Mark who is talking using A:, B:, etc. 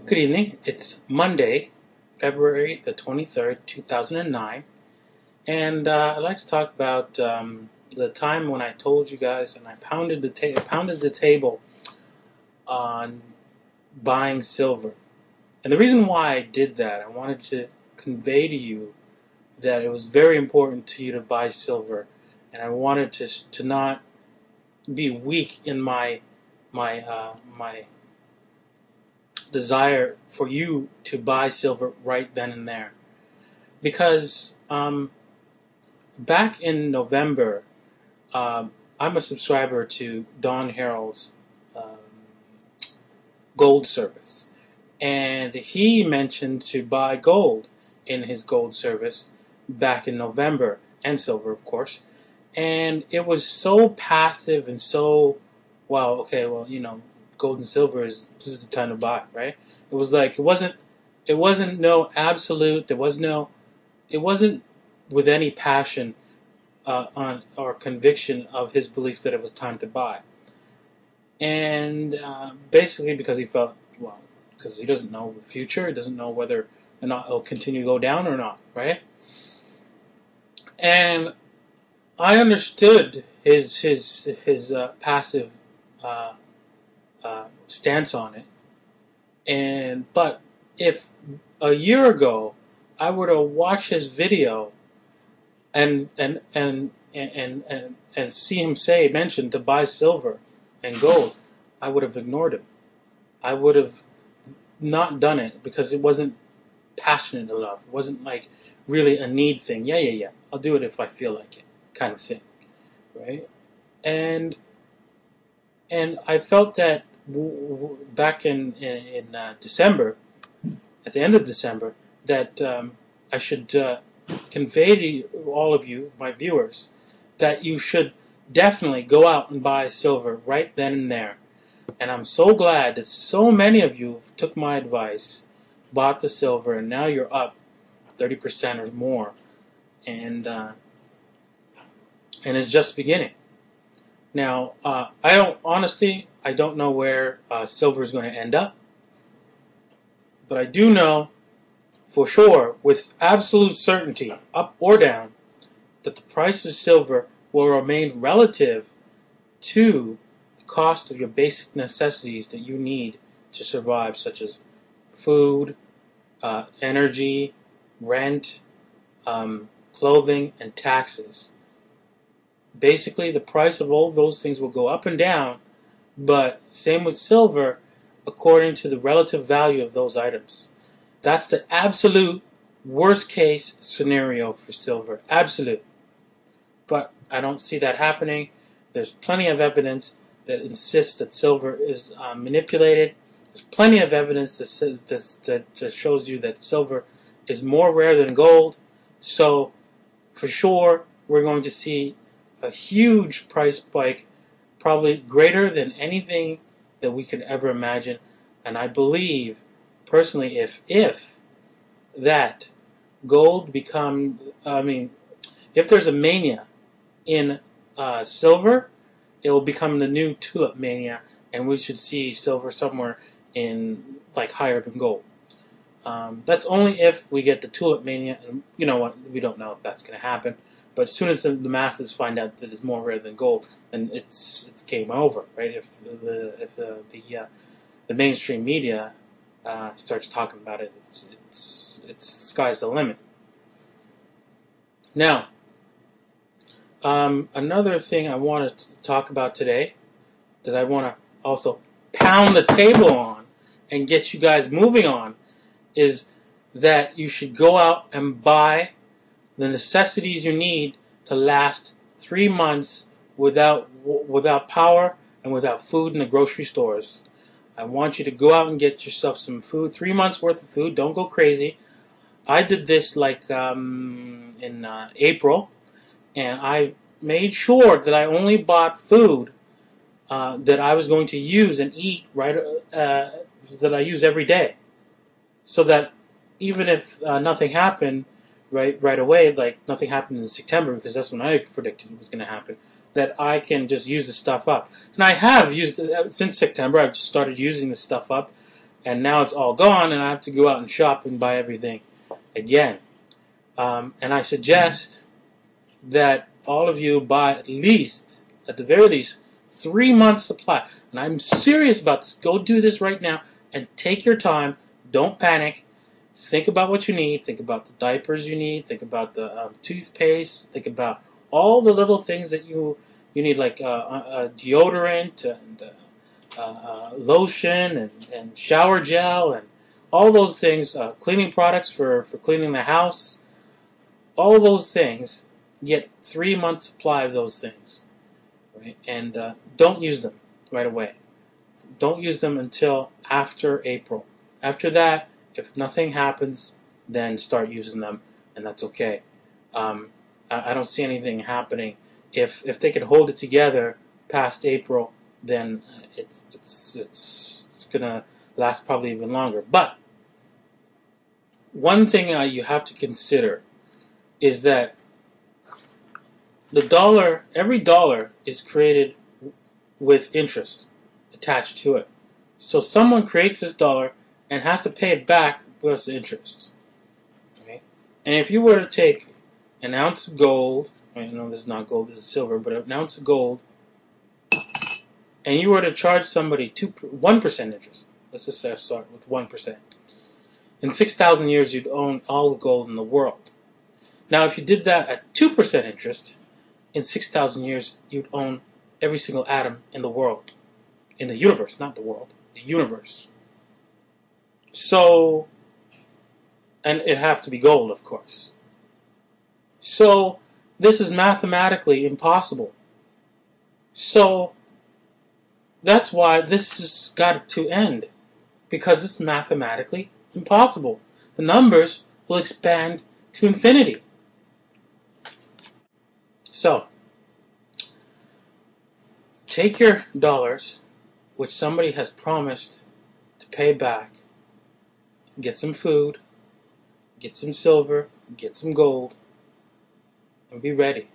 A: Good evening. It's Monday, February the 23rd, 2009, and I'd like to talk about the time when I told you guys and I pounded the table on buying silver. And the reason why I did that, I wanted to convey to you that it was very important to you to buy silver, and I wanted to not be weak in my desire for you to buy silver right then and there. Because back in November, I'm a subscriber to Don Harrell's gold service. And he mentioned to buy gold in his gold service back in November, and silver, of course. And it was so passive and so, wow, okay, well, gold and silver this is the time to buy, right? It was like it wasn't no absolute. It wasn't with any passion on or conviction of his belief that it was time to buy. And basically because he felt, well, because he doesn't know the future, he doesn't know whether or not it'll continue to go down or not, right? And I understood his passive stance on it, but if a year ago I were to watch his video and see him mention to buy silver and gold, I would have ignored him. I would have not done it because it wasn't passionate enough. It wasn't like really a need thing. Yeah. I'll do it if I feel like it, kind of thing, right? And I felt that back in December, at the end of December, that I should convey to all of you, my viewers, that you should definitely go out and buy silver right then and there. And I'm so glad that so many of you took my advice, bought the silver, and now you're up 30% or more, and it's just beginning. Now, I don't know where silver is going to end up, but I do know for sure, with absolute certainty, up or down, that the price of silver will remain relative to the cost of your basic necessities that you need to survive, such as food, energy, rent, clothing, and taxes. Basically, the price of all those things will go up and down, but same with silver, according to the relative value of those items. That's the absolute worst case scenario for silver. Absolute. But I don't see that happening. There's plenty of evidence that insists that silver is manipulated. There's plenty of evidence that shows you that silver is more rare than gold. So, for sure, we're going to see a huge price spike, probably greater than anything that we could ever imagine. And I believe, personally, if that gold if there's a mania in silver, it will become the new tulip mania, and we should see silver somewhere in like higher than gold. That's only if we get the tulip mania, and you know what? We don't know if that's going to happen. But as soon as the masses find out that it's more rare than gold, then it's game over, right? If the mainstream media starts talking about it, it's sky's the limit. Now, another thing I wanted to talk about today, that I want to also pound the table on and get you guys moving on, is that you should go out and buy the necessities you need to last 3 months without power and without food in the grocery stores. I want you to go out and get yourself some food, 3 months worth of food. Don't go crazy. I did this like in April, and I made sure that I only bought food that I was going to use and eat that I use every day, so that even if nothing happened right away, like nothing happened in September, because that's when I predicted it was going to happen, that I can just use the stuff up. And I have used it since September. I've just started using the stuff up. and now it's all gone, and I have to go out and shop and buy everything again. And I suggest that all of you buy at the very least, 3 months supply. And I'm serious about this. Go do this right now and take your time. Don't panic. Think about what you need. Think about the diapers you need. Think about the toothpaste. Think about all the little things that you need, like deodorant and lotion and shower gel and all those things, cleaning products for cleaning the house, all those things. Get 3 months supply of those things, right? And don't use them right away. Don't use them until after April. After that, if nothing happens, then start using them, and that's okay. I don't see anything happening. If they could hold it together past April, then it's gonna last probably even longer. But one thing you have to consider is that every dollar is created with interest attached to it. So someone creates this dollar and has to pay it back plus the interest. Okay? And if you were to take an ounce of gold, I know this is not gold, this is silver, but an ounce of gold, and you were to charge somebody 1% interest, let's just start with 1%. In 6,000 years, you'd own all the gold in the world. Now, if you did that at 2% interest, in 6,000 years, you'd own every single atom in the world. In the universe, not the world. The universe. So, and it'd have to be gold, of course. So, this is mathematically impossible. So, that's why this has got to end. Because it's mathematically impossible. The numbers will expand to infinity. So, take your dollars, which somebody has promised to pay back, get some food, get some silver, get some gold, and be ready.